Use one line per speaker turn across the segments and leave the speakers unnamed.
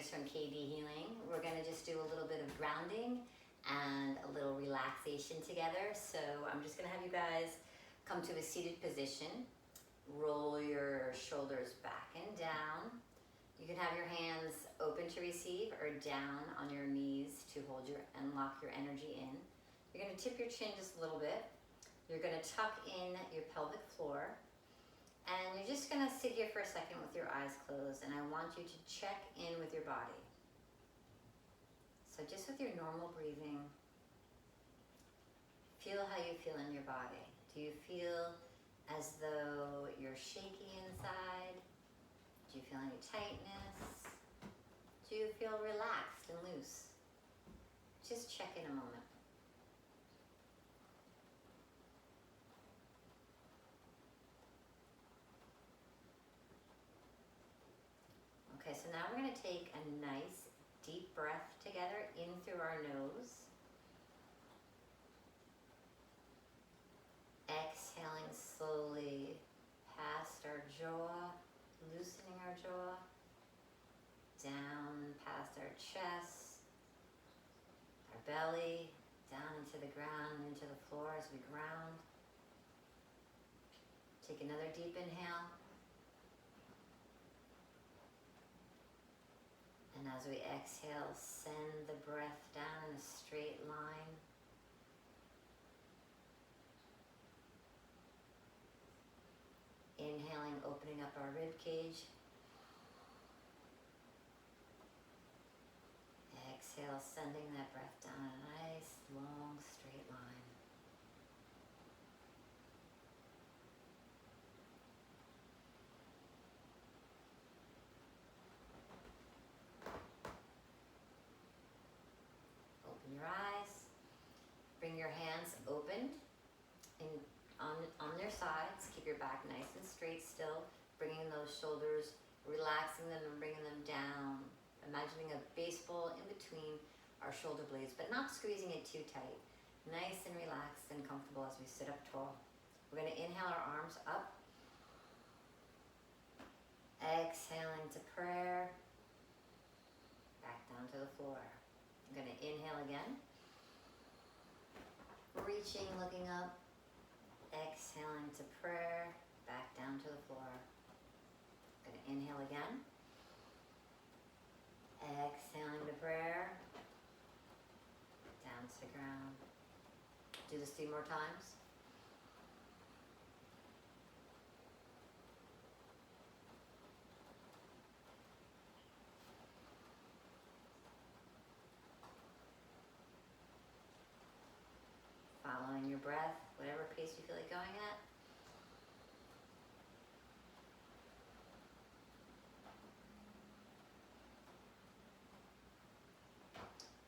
Grace from KD Healing. We're going to just do a little bit of grounding and a little relaxation together. So I'm just going to have you guys come to a seated position. Roll your shoulders back and down. You can have your hands open to receive or down on your knees to hold your and lock your energy in. You're going to tip your chin just a little bit. You're going to tuck in your pelvic floor. And you're just going to sit here for a second with your eyes closed, and I want you to check in with your body. So just with your normal breathing, feel how you feel in your body. Do you feel as though you're shaky inside? Do you feel any tightness? Do you feel relaxed and loose? Just check in a moment. Okay, so now we're going to take a nice deep breath together in through our nose. Exhaling slowly past our jaw, loosening our jaw, down past our chest, our belly, down into the ground, into the floor as we ground. Take another deep inhale. And as we exhale, send the breath down in a straight line. Inhaling, opening up our rib cage. Exhale, sending that breath down a nice, long, straight line. Open your eyes. Bring your hands open on their sides. Keep your back nice and straight still. Bringing those shoulders, relaxing them and bringing them down. Imagining a baseball in between our shoulder blades, but not squeezing it too tight. Nice and relaxed and comfortable as we sit up tall. We're going to inhale our arms up. Exhaling to prayer. Back down to the floor. I'm going to inhale again. Reaching, looking up. Exhaling to prayer. Back down to the floor. I'm going to inhale again. Exhaling to prayer. Down to the ground. Do this 3 more times. Following your breath, whatever pace you feel like going at.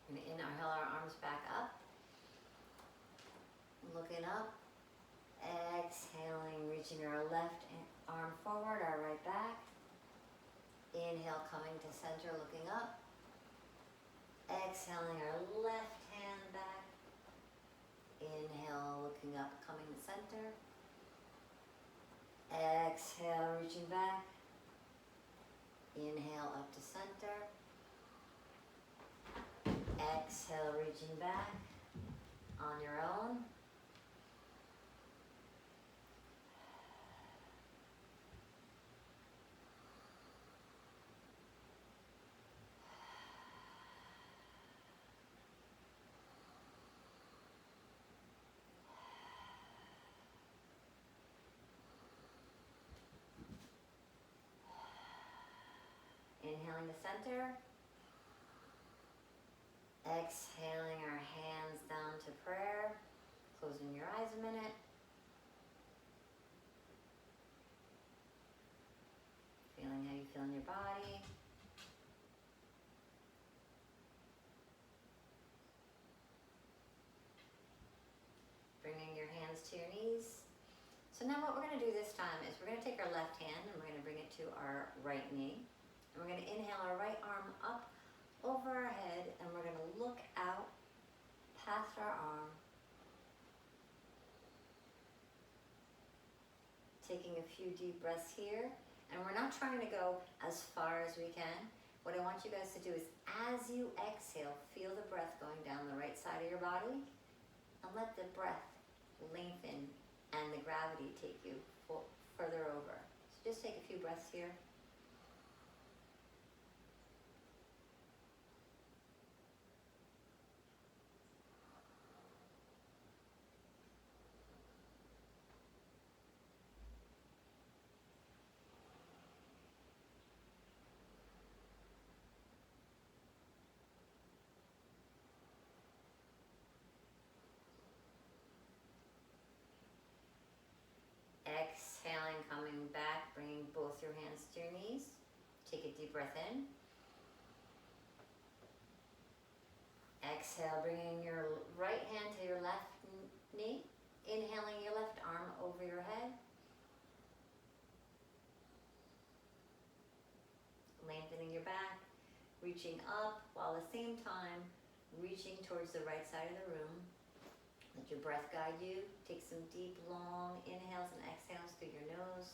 We're going to inhale our arms back up. Looking up. Exhaling, reaching our left arm forward, our right back. Inhale, coming to center, looking up. Exhaling our left hand back. Inhale, looking up, coming to center. Exhale, reaching back. Inhale, up to center. Exhale, reaching back on your own. Inhaling to center. Exhaling our hands down to prayer. Closing your eyes a minute. Feeling how you feel in your body. Bringing your hands to your knees. So now what we're going to do this time is we're going to take our left hand and we're going to bring it to our right knee. And we're going to inhale our right arm up over our head, and we're going to look out past our arm, taking a few deep breaths here. And we're not trying to go as far as we can. What I want you guys to do is, as you exhale, feel the breath going down the right side of your body, and let the breath lengthen and the gravity take you further over. So just take a few breaths here. Exhaling, coming back, bringing both your hands to your knees. Take a deep breath in. Exhale, bringing your right hand to your left knee. Inhaling your left arm over your head. Lengthening your back, reaching up while at the same time reaching towards the right side of the room. Let your breath guide you. Take some deep, long inhales and exhales through your nose.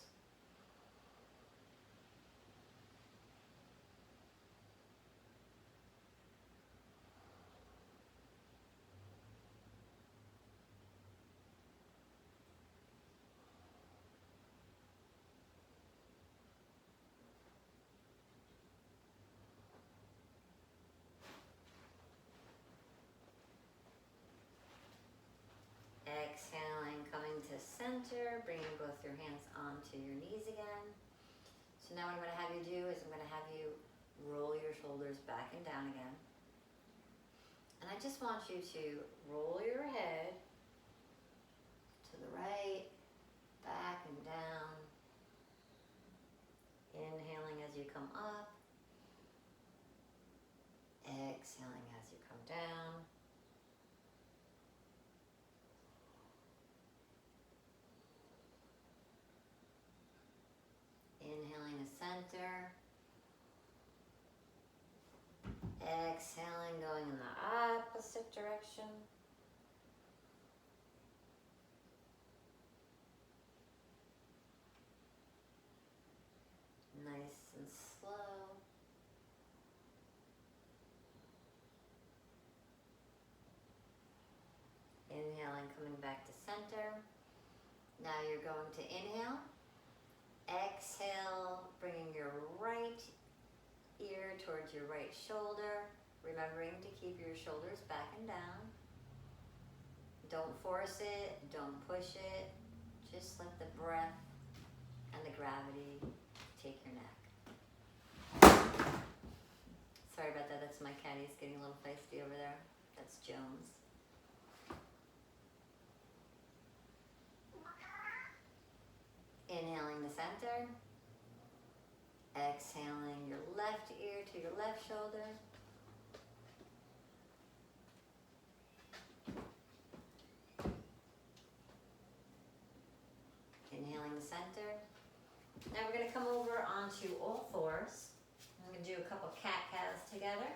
Exhaling, coming to center, bringing both your hands onto your knees again. So now what I'm going to have you do is I'm going to have you roll your shoulders back and down again. And I just want you to roll your head to the right, back and down. Inhaling as you come up. Exhaling as you come down. Inhaling to center. Exhaling, going in the opposite direction. Nice and slow. Inhaling, coming back to center. Now you're going to inhale. Exhale, bringing your right ear towards your right shoulder, remembering to keep your shoulders back and down. Don't force it, don't push it, just let the breath and the gravity take your neck. Sorry about that, that's my cat, he's getting a little feisty over there. That's Jones. Inhaling the center. Exhaling your left ear to your left shoulder. Inhaling the center. Now we're going to come over onto all fours. I'm going to do a couple cat-cows together.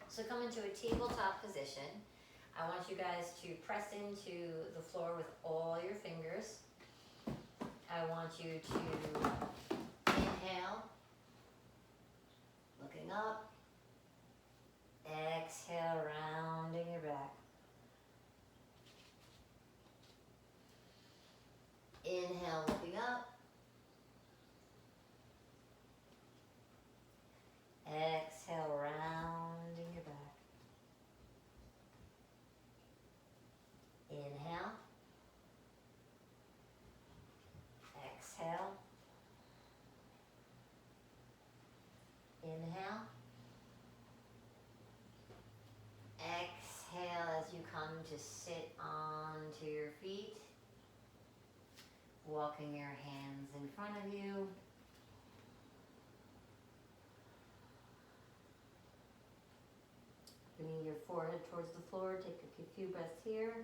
So come into a tabletop position. I want you guys to press into the floor with all your fingers. I want you to inhale, looking up. Exhale, rounding your back. Inhale, looking up. Exhale, rounding your back. Inhale. Exhale. Inhale. Exhale as you come to sit onto your feet. Walking your hands in front of you. Bringing your forehead towards the floor. Take a few breaths here.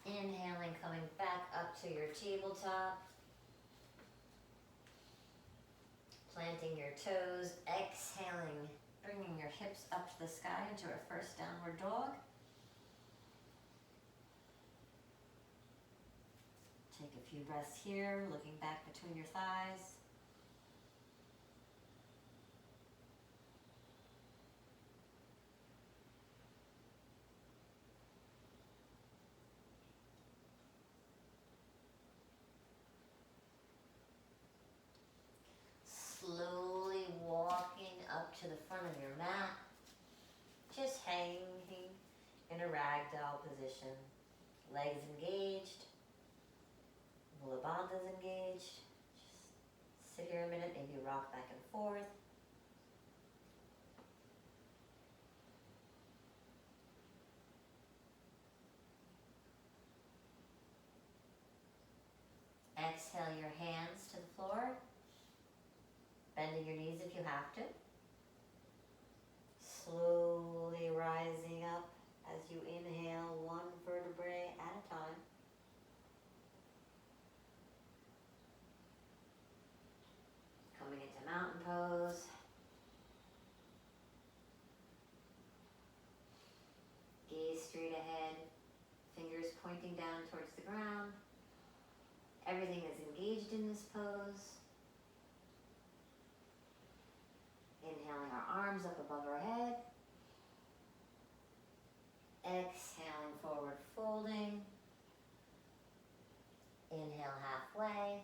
Inhaling, coming back up to your tabletop. Planting your toes, exhaling, Bringing your hips up to the sky into our first downward dog. Take a few breaths here, looking back between your thighs. Slowly walking up to the front of your mat, just hanging in a ragdoll position. Legs engaged, Mula Bandha's engaged. Just sit here a minute, maybe rock back and forth. Exhale your hands to the floor, bending your knees if you have to. Slowly rising up as you inhale, one vertebrae at a time. Coming into mountain pose. Gaze straight ahead, fingers pointing down towards the ground. Everything is engaged in this pose. Inhaling our arms up above our head. Exhaling, forward folding. Inhale halfway.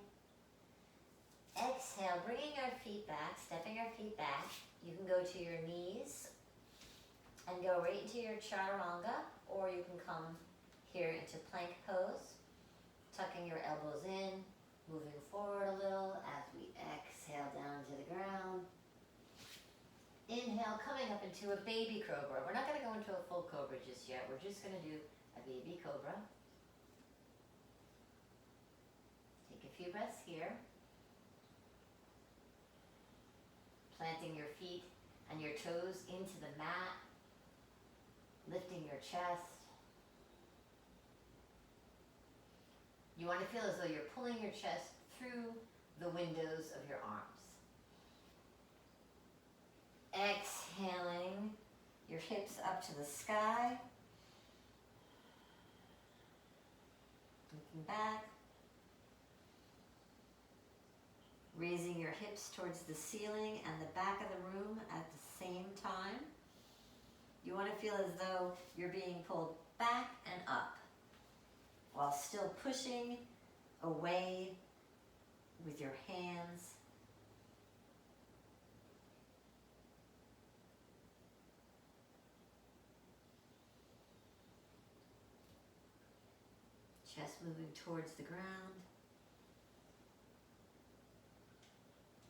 Exhale, bringing our feet back, stepping our feet back. You can go to your knees and go right into your chaturanga, or you can come here into plank pose, tucking your elbows in, moving forward a little as we exhale down to the ground. Inhale, coming up into a baby cobra. We're not going to go into a full cobra just yet. We're just going to do a baby cobra. Take a few breaths here. Planting your feet and your toes into the mat. Lifting your chest. You want to feel as though you're pulling your chest through the windows of your arms. Exhaling your hips up to the sky. Looking back. Raising your hips towards the ceiling and the back of the room at the same time. You want to feel as though you're being pulled back and up while still pushing away with your hands. Chest moving towards the ground.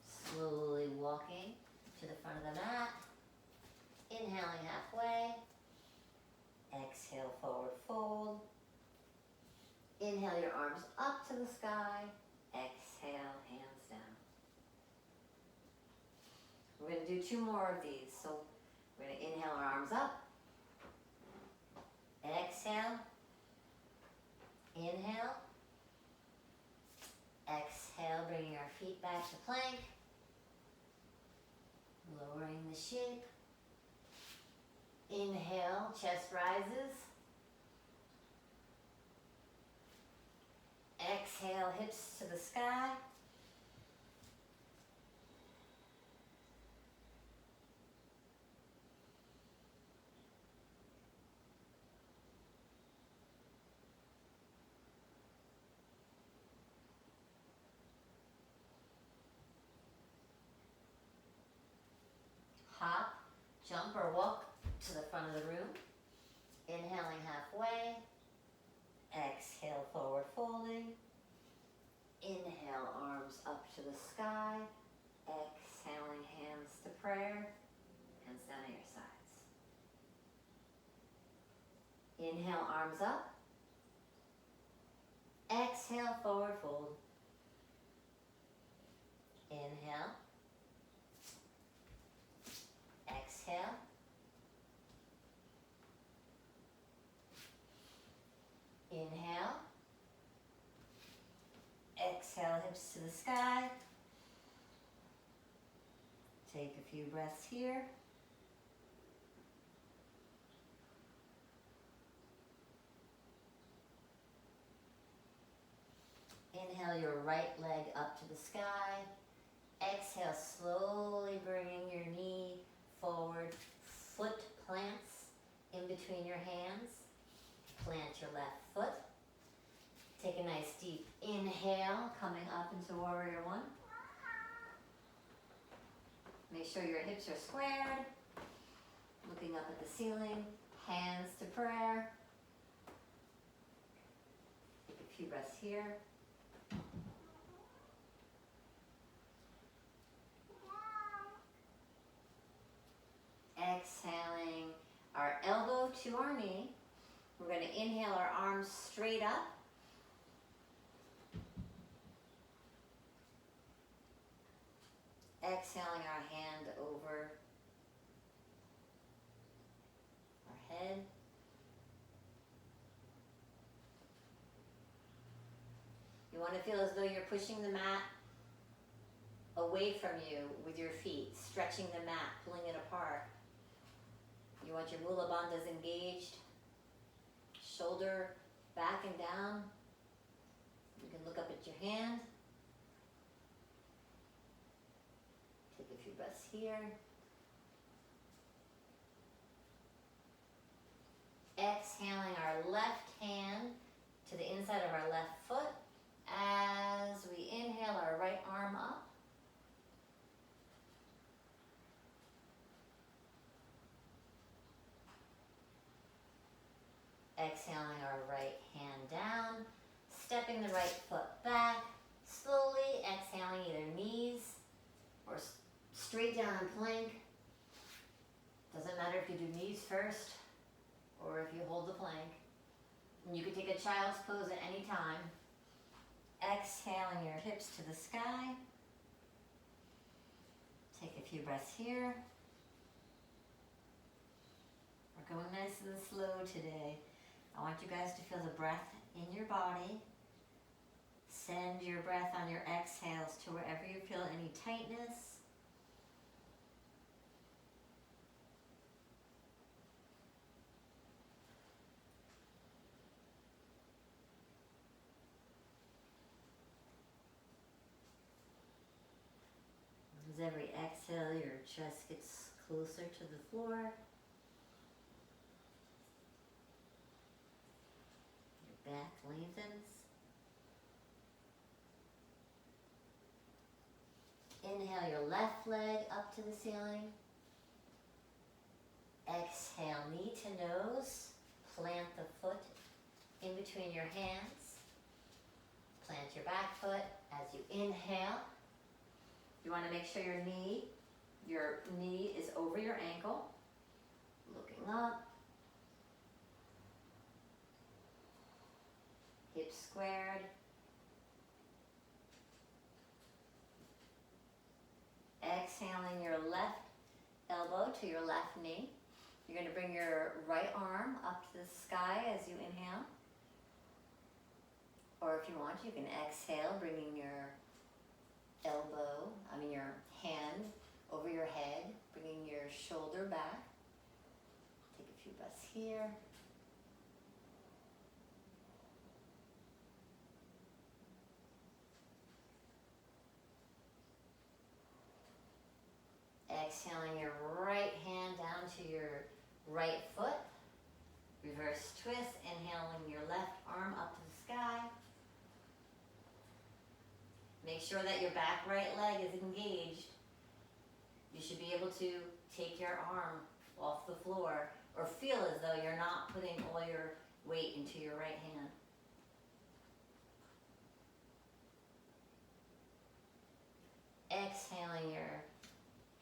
Slowly walking to the front of the mat. Inhaling halfway. Exhale, forward fold. Inhale your arms up to the sky. Exhale, hands down. We're going to do 2 more of these. So we're going to inhale our arms up. Exhale. Inhale. Exhale, bringing our feet back to plank. Lowering the shape. Inhale, chest rises. Exhale, hips to the sky. Hop, jump, or walk to the front of the room. Inhaling halfway. Exhale, forward folding. Inhale, arms up to the sky. Exhaling, hands to prayer. Hands down at your sides. Inhale, arms up. Exhale, forward fold. Inhale. Exhale. Inhale. Exhale, hips to the sky. Take a few breaths here. Inhale your right leg up to the sky. Exhale, slowly bringing your knee forward. Foot plants in between your hands. Plant your left foot. Take a nice deep inhale, coming up into Warrior One. Make sure your hips are squared. Looking up at the ceiling. Hands to prayer. Take a few breaths here. Exhaling our elbow to our knee. We're going to inhale our arms straight up. Exhaling our hand over our head. You want to feel as though you're pushing the mat away from you with your feet, stretching the mat, pulling it apart. You want your mula bandhas engaged, shoulder back and down. You can look up at your hand. Take a few breaths here. Exhaling our left hand to the inside of our left foot as we inhale our right arm up. Exhaling our right hand down, stepping the right foot back, slowly exhaling either knees or straight down in plank. Doesn't matter if you do knees first or if you hold the plank. And you can take a child's pose at any time. Exhaling your hips to the sky. Take a few breaths here. We're going nice and slow today. I want you guys to feel the breath in your body. Send your breath on your exhales to wherever you feel any tightness. As every exhale, your chest gets closer to the floor. Back lengthens. Inhale your left leg up to the ceiling. Exhale, knee to nose. Plant the foot in between your hands. Plant your back foot as you inhale. You want to make sure your knee is over your ankle. Looking up. Hips squared. Exhaling your left elbow to your left knee. You're going to bring your right arm up to the sky as you inhale. Or if you want, you can exhale, bringing your your hand over your head, bringing your shoulder back. Take a few breaths here. Exhaling your right hand down to your right foot. Reverse twist, inhaling your left arm up to the sky. Make sure that your back right leg is engaged. You should be able to take your arm off the floor or feel as though you're not putting all your weight into your right hand. Exhaling your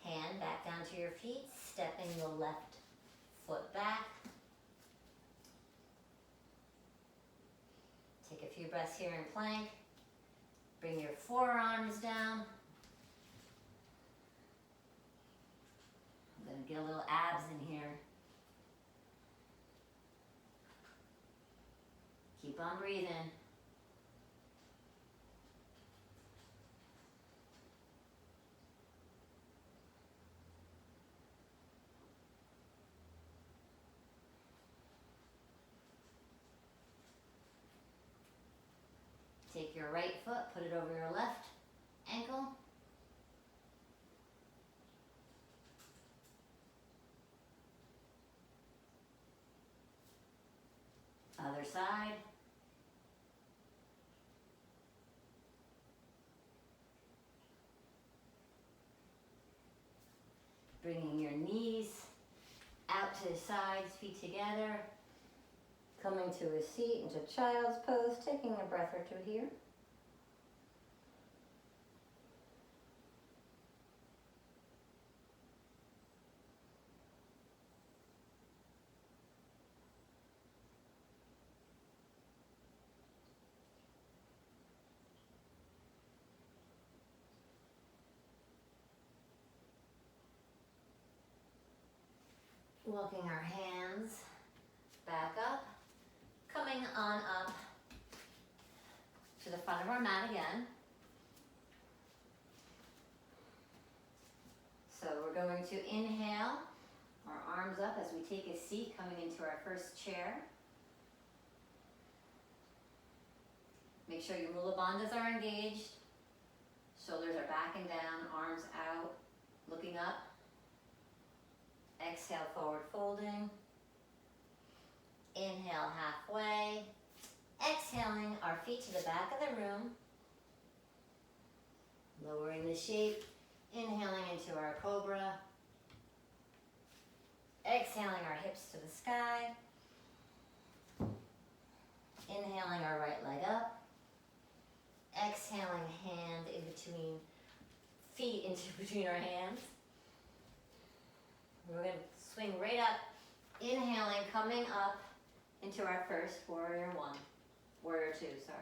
hand back down to your feet, stepping the left foot back. Take a few breaths here in plank. Bring your forearms down. I'm going to get a little abs in here. Keep on breathing. Take your right right foot, put it over your left ankle. Other side. Bringing your knees out to the sides, feet together. Coming to a seat into child's pose, taking a breath or two here. Walking our hands back up, coming on up to the front of our mat again. So we're going to inhale, our arms up as we take a seat, coming into our first chair. Make sure your mula bandhas are engaged, shoulders are back and down, arms out, looking up. Exhale, forward folding. Inhale, halfway. Exhaling, our feet to the back of the room. Lowering the shape. Inhaling into our cobra. Exhaling, our hips to the sky. Inhaling, our right leg up. Exhaling, hand in between, feet into between our hands. We're going to swing right up, inhaling, coming up into our first warrior two, sorry.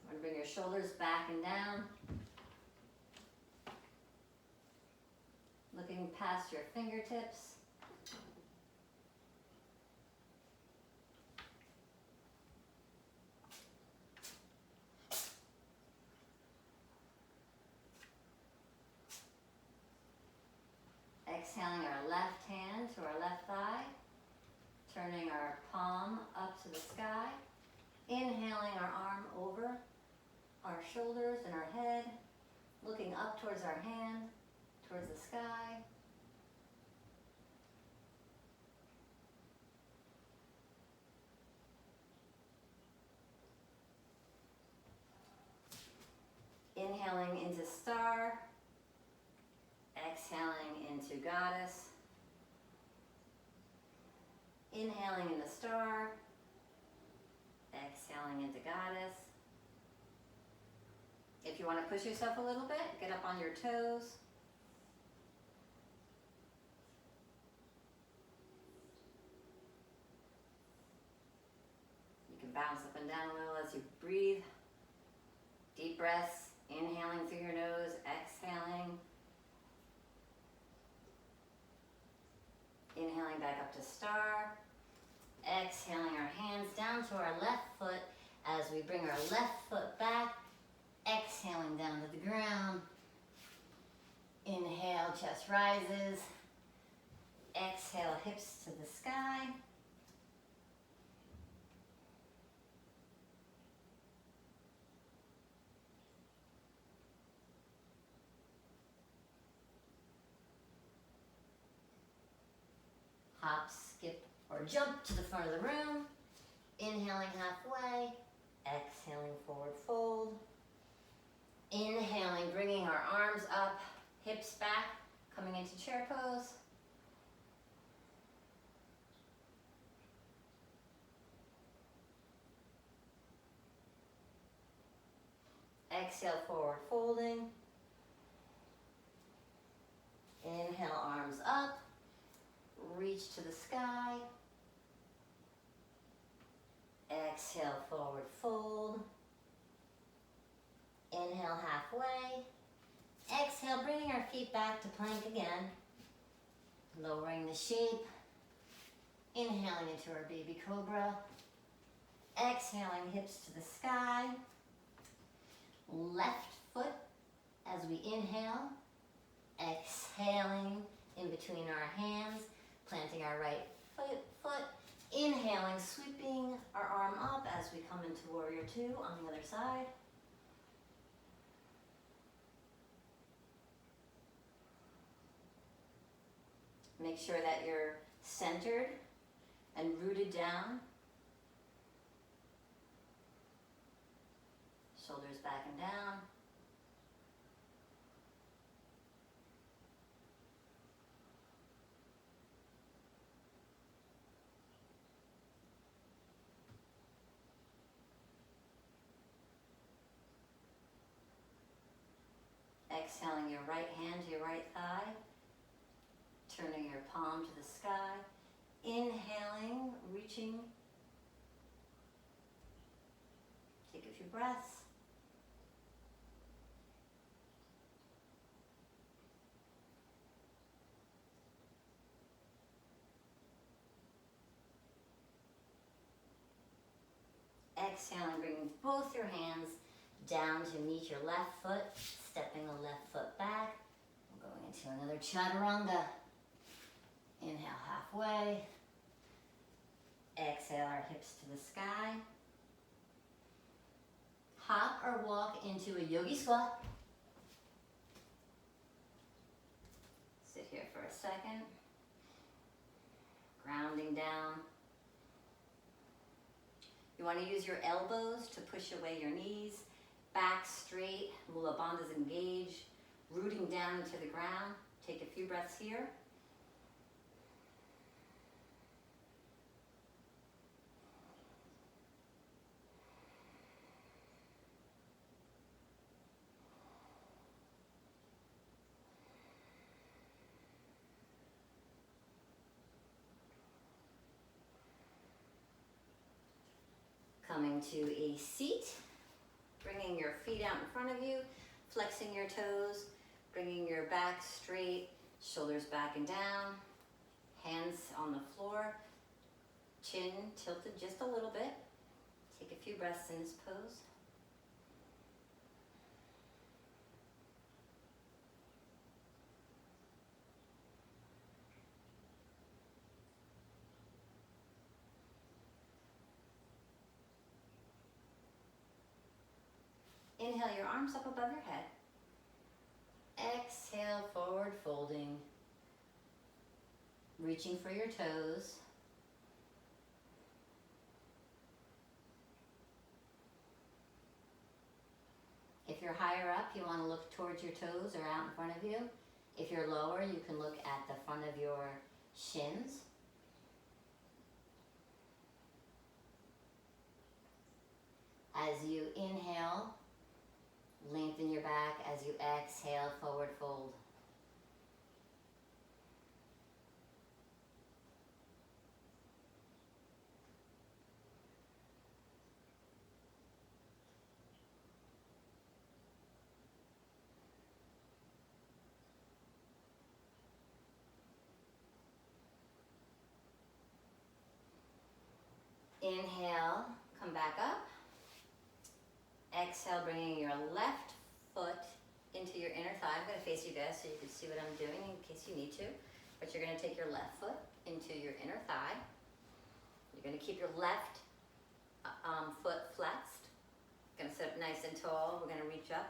We're going to bring your shoulders back and down. Looking past your fingertips. Exhaling our left hand to our left thigh, turning our palm up to the sky, inhaling our arm over our shoulders and our head, looking up towards our hand, towards the sky. Inhaling into star, exhaling into goddess. Inhaling in the star, exhaling into goddess. If you want to push yourself a little bit, get up on your toes. You can bounce up and down a little as you breathe. Deep breaths, inhaling through your nose, exhaling. Inhaling back up to star. Exhaling our hands down to our left foot as we bring our left foot back. Exhaling down to the ground. Inhale, chest rises. Exhale, hips to the sky. Hop, skip, or jump to the front of the room. Inhaling halfway, exhaling forward fold. Inhaling, bringing our arms up, hips back, coming into chair pose. Exhale, forward folding. Inhale, arms up. Reach to the sky. Exhale, forward fold. Inhale, halfway. Exhale, bringing our feet back to plank again. Lowering the shape. Inhaling into our baby cobra. Exhaling, hips to the sky. Left foot as we inhale. Exhaling in between our hands. Planting our right foot. Inhaling, sweeping our arm up as we come into warrior two on the other side. Make sure that you're centered and rooted down. Shoulders back and down. Exhaling your right hand to your right thigh. Turning your palm to the sky. Inhaling, reaching. Take a few breaths. Exhaling, bringing both your hands down to meet your left foot, stepping the left foot back. We're going into another chaturanga. Inhale halfway. Exhale our hips to the sky. Hop or walk into a yogi squat. Sit here for a second. Grounding down. You want to use your elbows to push away your knees. Back straight, mula bandhas engaged, rooting down into the ground. Take a few breaths here. Coming to a seat, bringing your feet out in front of you, flexing your toes, bringing your back straight, shoulders back and down, hands on the floor, chin tilted just a little bit. Take a few breaths in this pose. Inhale your arms up above your head. Exhale, forward folding. Reaching for your toes. If you're higher up, you want to look towards your toes or out in front of you. If you're lower, you can look at the front of your shins. As you inhale, lengthen your back. As you exhale, forward fold. Inhale, come back up. Exhale, bringing your left foot into your inner thigh. I'm going to face you guys so you can see what I'm doing in case you need to. But you're going to take your left foot into your inner thigh. You're going to keep your left foot flexed. Going to sit up nice and tall. We're going to reach up.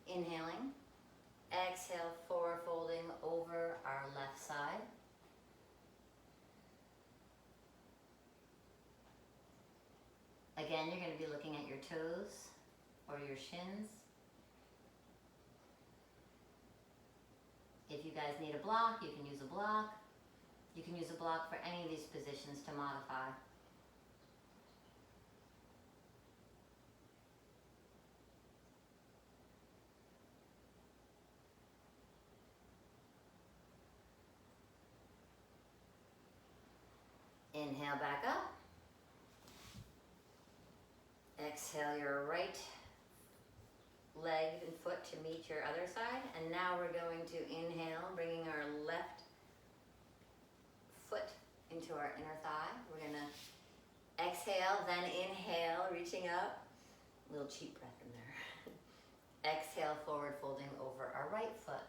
Inhaling. Exhale, forward folding over our left side. Again, you're going to be looking at your toes or your shins. If you guys need a block, you can use a block. You can use a block for any of these positions to modify. Inhale back up. Exhale your right leg and foot to meet your other side. And now we're going to inhale, bringing our left foot into our inner thigh. We're going to exhale, then inhale, reaching up. A little cheap breath in there. Exhale, forward folding over our right foot.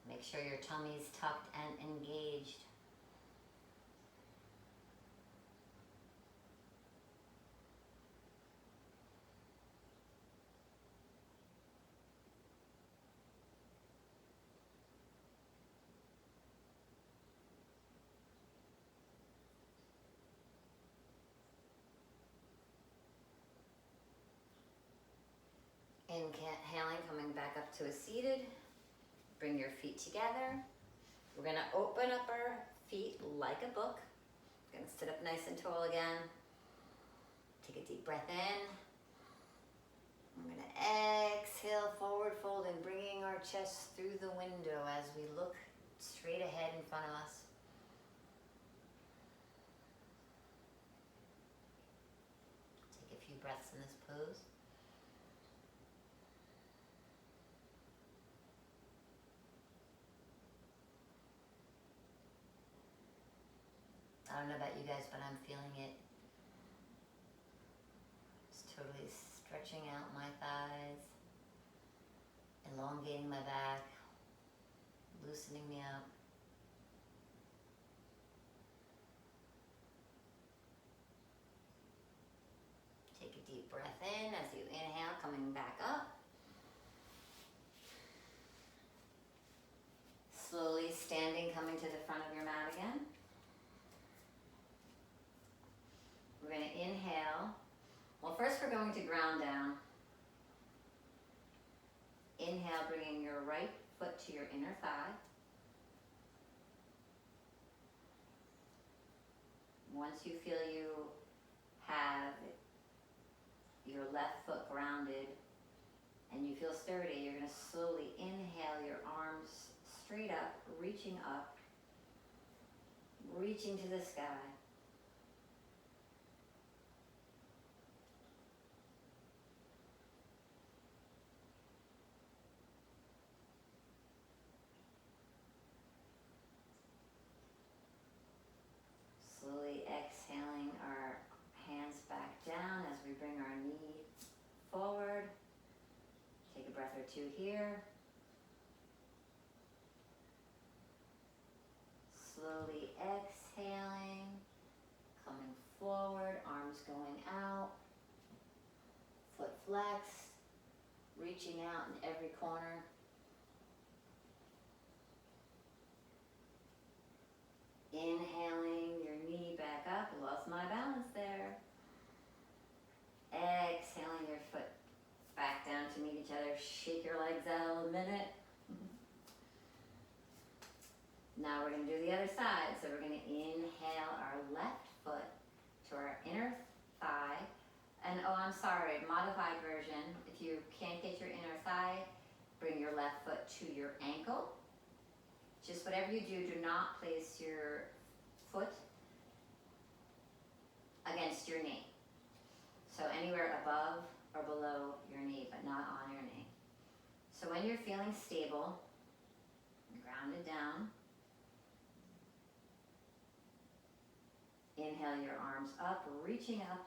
Make sure your tummy's tucked and engaged. Inhaling, coming back up to a seated. Bring your feet together. We're gonna open up our feet like a book. We're gonna sit up nice and tall again. Take a deep breath in. We're gonna exhale, forward folding, bringing our chest through the window as we look straight ahead in front of us. Take a few breaths in this pose. I don't know about you guys, but I'm feeling it. Just totally stretching out my thighs, elongating my back, loosening me up. Take a deep breath in as you inhale, coming back up. Slowly standing, coming to the front of your mat again. We're going to inhale. Well, first we're going to ground down. Inhale, bringing your right foot to your inner thigh. Once you feel you have your left foot grounded and you feel sturdy, you're going to slowly inhale your arms straight up, reaching to the sky. Slowly exhaling our hands back down as we bring our knee forward. Take a breath or two here. Slowly exhaling, coming forward, arms going out, foot flexed, reaching out in every corner. Inhaling your knee back up. Lost my balance there. Exhaling your foot back down to meet each other. Shake your legs out a minute. Now we're going to do the other side. So we're going to inhale our left foot to our inner thigh. And oh, I'm sorry, modified version. If you can't get your inner thigh, bring your left foot to your ankle. Just whatever you do, do not place your foot against your knee. So anywhere above or below your knee, but not on your knee. So when you're feeling stable, grounded down, inhale your arms up, reaching up.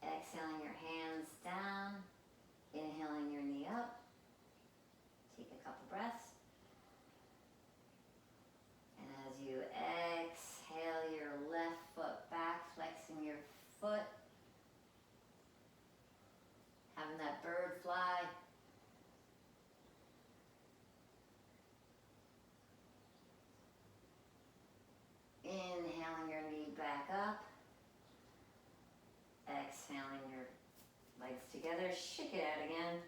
Exhaling your hands down, inhaling your knee up. Take a couple breaths. And as you exhale your left foot back, flexing your foot, having that bird fly. Inhaling your knee back up. Exhaling your legs together. Shake it out again.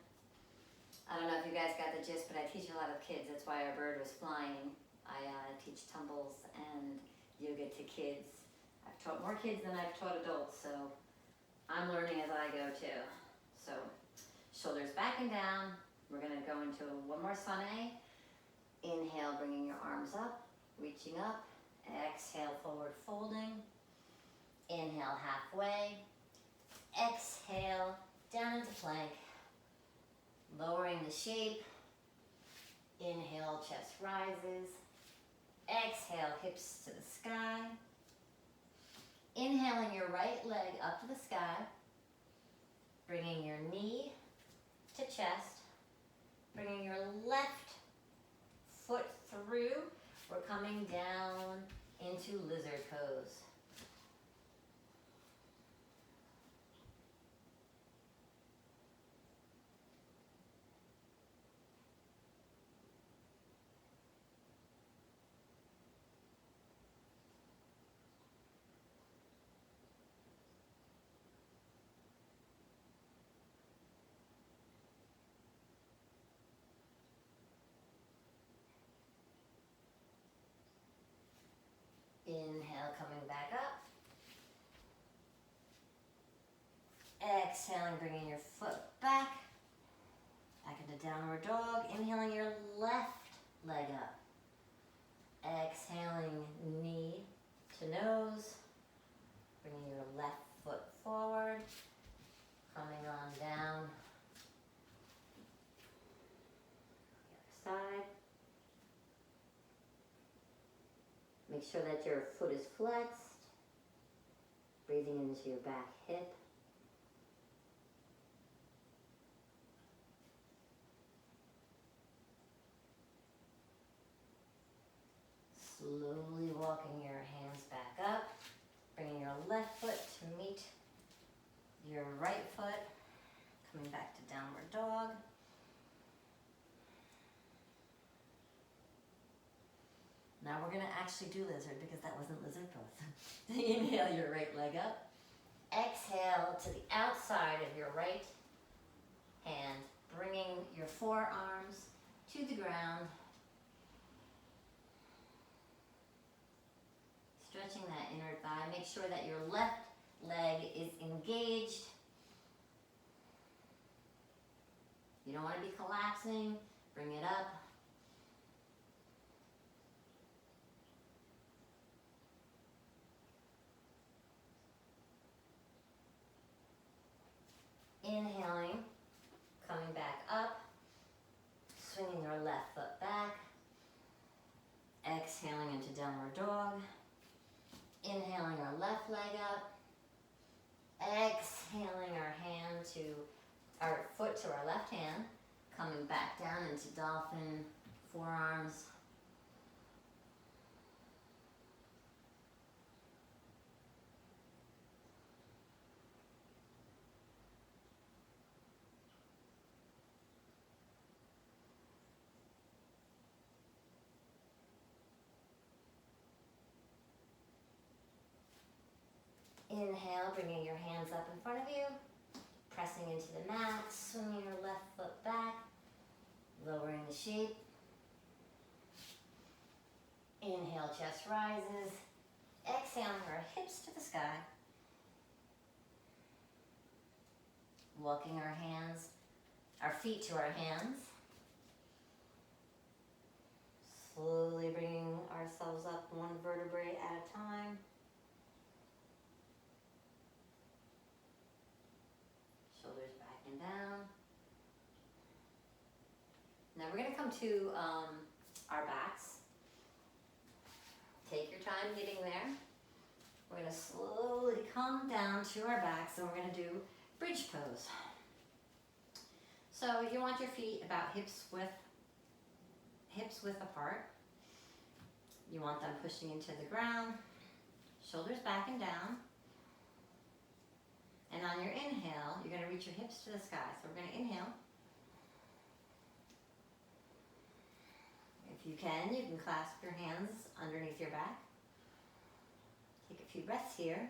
I don't know if you guys got the gist, but I teach a lot of kids. That's why our bird was flying. I teach tumbles and yoga to kids. I've taught more kids than I've taught adults, so I'm learning as I go too. So shoulders back and down. We're going to go into one more sunny. Inhale, bringing your arms up, reaching up. Exhale, forward folding. Inhale, halfway. Exhale, down into plank. Lowering the shape. Inhale, chest rises. Exhale, hips to the sky. Inhaling your right leg up to the sky. Bringing your knee to chest. Bringing your left foot through. We're coming down into lizard pose. coming back up. Exhaling, bringing your foot back into downward dog. Inhaling your left leg up. Exhaling, knee to nose. Bringing your left foot forward. Coming on down. The other side. Make sure that your foot is flexed. Breathing into your back hip. Slowly walking your hands back up, bringing your left foot to meet your right foot, coming back to downward dog. Now we're going to actually do lizard because that wasn't lizard pose. Inhale your right leg up. Exhale to the outside of your right hand, bringing your forearms to the ground. Stretching that inner thigh. Make sure that your left leg is engaged. You don't want to be collapsing. Bring it up. Inhaling, coming back up, swinging your left foot back. Exhaling into downward dog. Inhaling our left leg up. Exhaling our foot to our left hand. Coming back down into dolphin, forearms. Inhale, bringing your hands up in front of you, pressing into the mat, swinging your left foot back, lowering the shape. Inhale, chest rises. Exhaling our hips to the sky. Walking our feet to our hands. Slowly bringing ourselves up one vertebrae at a time. Shoulders back and down. Now we're going to come to our backs. Take your time getting there. We're going to slowly come down to our backs and we're going to do bridge pose. So you want your feet about hips width apart. You want them pushing into the ground, shoulders back and down. And on your inhale, you're going to reach your hips to the sky. So we're going to inhale. If you can clasp your hands underneath your back. Take a few breaths here.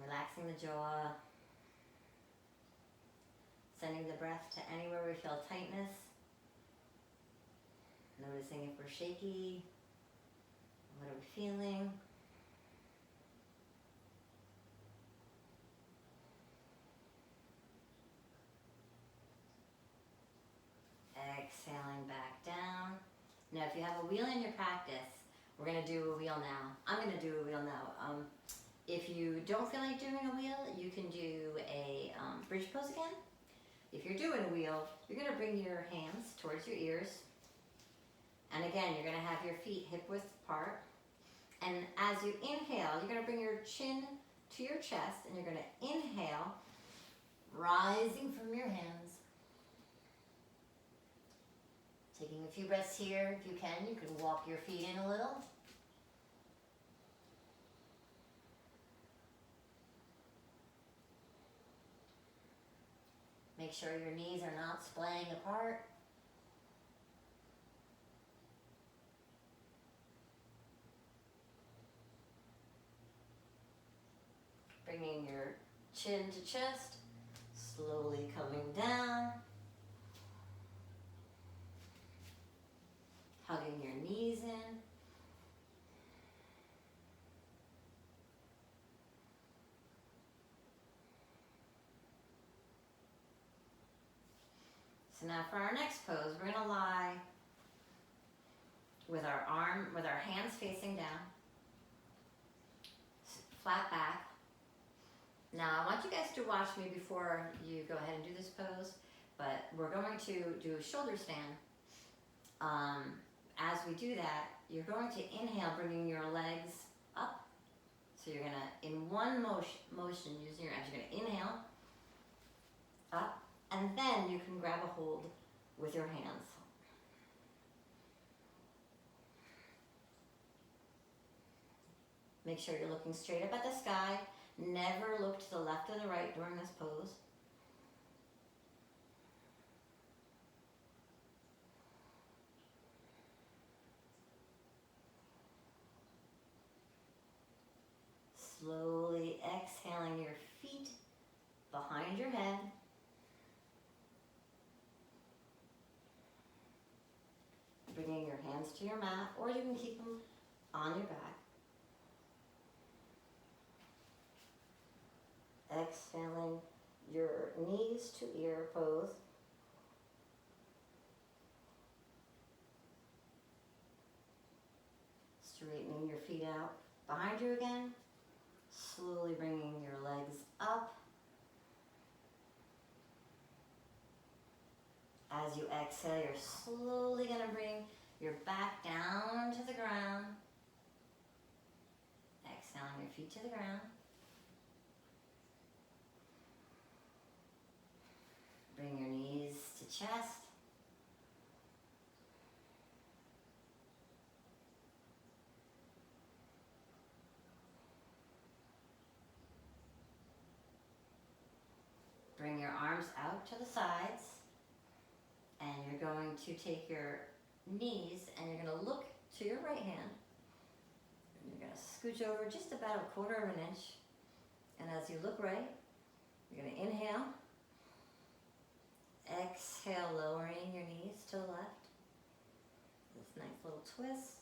Relaxing the jaw. Sending the breath to anywhere we feel tightness. Noticing if we're shaky. What are we feeling? Exhaling back down. Now if you have a wheel in your practice, we're going to do a wheel now. I'm going to do a wheel now. If you don't feel like doing a wheel, you can do a bridge pose again. If you're doing a wheel, you're going to bring your hands towards your ears. And again, you're going to have your feet hip width apart. And as you inhale, you're going to bring your chin to your chest and you're going to inhale, rising from your hands. Taking a few breaths here. If you can walk your feet in a little. Make sure your knees are not splaying apart. Bringing your chin to chest, Slowly coming down. Hugging your knees in. So now for our next pose, we're gonna lie with our hands facing down, flat back. Now I want you guys to watch me before you go ahead and do this pose, but we're going to do a shoulder stand. As we do that, you're going to inhale, bringing your legs up. So you're gonna, in one motion, using your abs, you're gonna inhale, up, and then you can grab a hold with your hands. Make sure you're looking straight up at the sky. Never look to the left or the right during this pose. Slowly exhaling your feet behind your head. Bringing your hands to your mat, or you can keep them on your back. Exhaling your knees to ear pose. Straightening your feet out behind you again. Slowly bringing your legs up. As you exhale, you're slowly going to bring your back down to the ground. Exhaling your feet to the ground. Bring your knees to chest. Bring your arms out to the sides. And you're going to take your knees and you're going to look to your right hand. And you're going to scooch over just about 1/4 inch. And as you look right, you're going to inhale. Exhale, lowering your knees to the left. This nice little twist.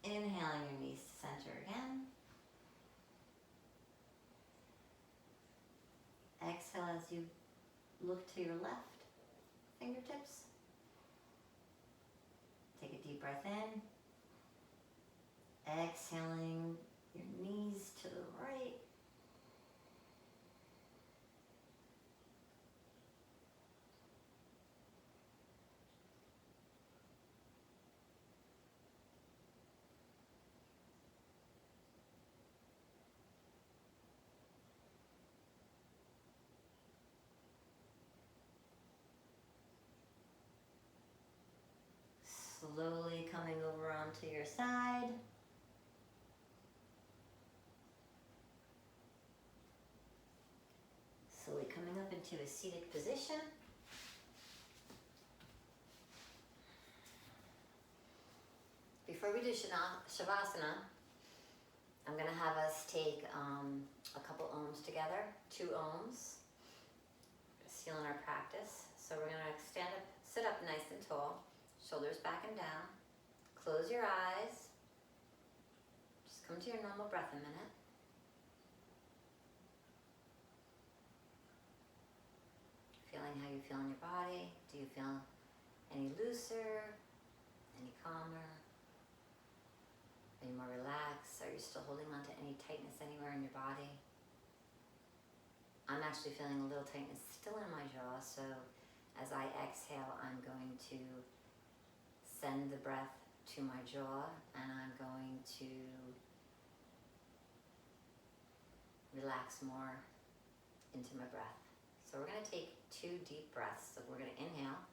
Inhaling your knees to center again. Exhale as you look to your left fingertips. Take a deep breath in. Exhaling your knees to the right. Slowly coming over onto your side. Slowly coming up into a seated position. Before we do Shavasana, I'm going to have us take a couple ohms together, 2 ohms, seal in our practice. So we're going to stand up, sit up nice and tall. Shoulders back and down. Close your eyes. Just come to your normal breath a minute. Feeling how you feel in your body. Do you feel any looser? Any calmer? Are you more relaxed? Are you still holding on to any tightness anywhere in your body? I'm actually feeling a little tightness still in my jaw, so as I exhale, I'm going to send the breath to my jaw, and I'm going to relax more into my breath. So we're going to take 2 deep breaths. So we're going to inhale.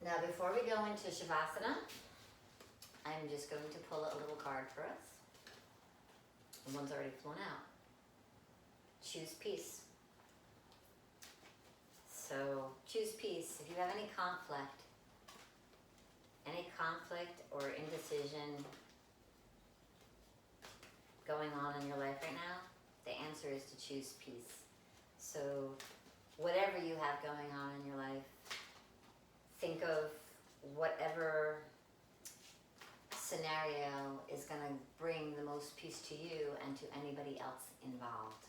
Now before we go into Shavasana, I'm just going to pull a little card for us. And one's already flown out. Choose peace. So choose peace. If you have any conflict or indecision going on in your life right now, the answer is to choose peace. So whatever you have going on in your life, think of whatever scenario is going to bring the most peace to you and to anybody else involved.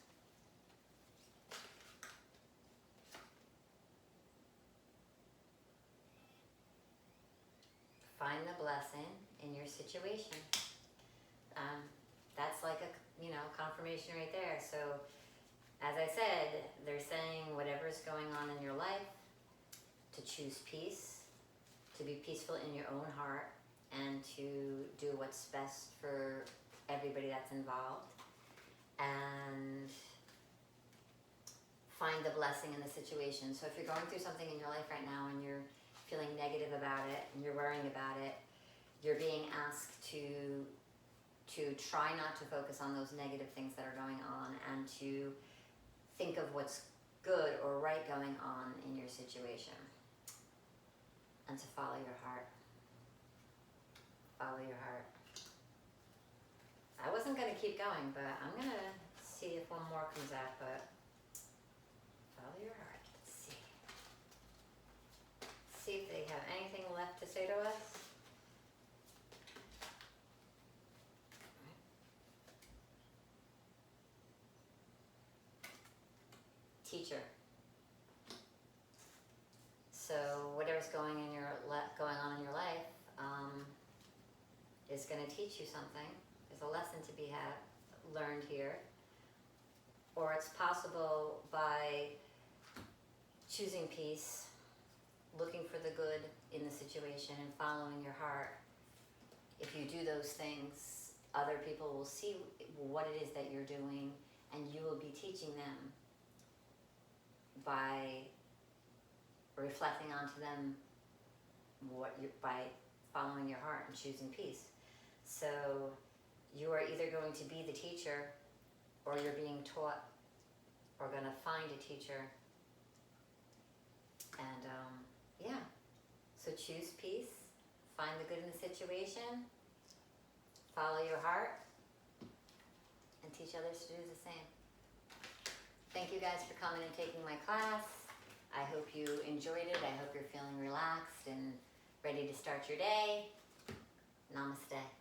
Find the blessing in your situation. That's like a, confirmation right there. So, as I said, they're saying whatever's going on in your life, to choose peace, to be peaceful in your own heart, and to do what's best for everybody that's involved. And find the blessing in the situation. So if you're going through something in your life right now and you're feeling negative about it and you're worrying about it, you're being asked to try not to focus on those negative things that are going on and to think of what's good or right going on in your situation and to follow your heart. Follow your heart. I wasn't going to keep going, but I'm going to see if one more comes out, but follow your heart. Let's see. See if they have anything left to say to us. Teacher. So whatever's going on in your life is going to teach you something. There's a lesson to be learned here. Or it's possible by choosing peace, looking for the good in the situation and following your heart. If you do those things, other people will see what it is that you're doing and you will be teaching them by reflecting onto them by following your heart and choosing peace. So you are either going to be the teacher or you're being taught or going to find a teacher. And so choose peace, find the good in the situation, follow your heart, and teach others to do the same. Thank you guys for coming and taking my class. I hope you enjoyed it. I hope you're feeling relaxed and ready to start your day. Namaste.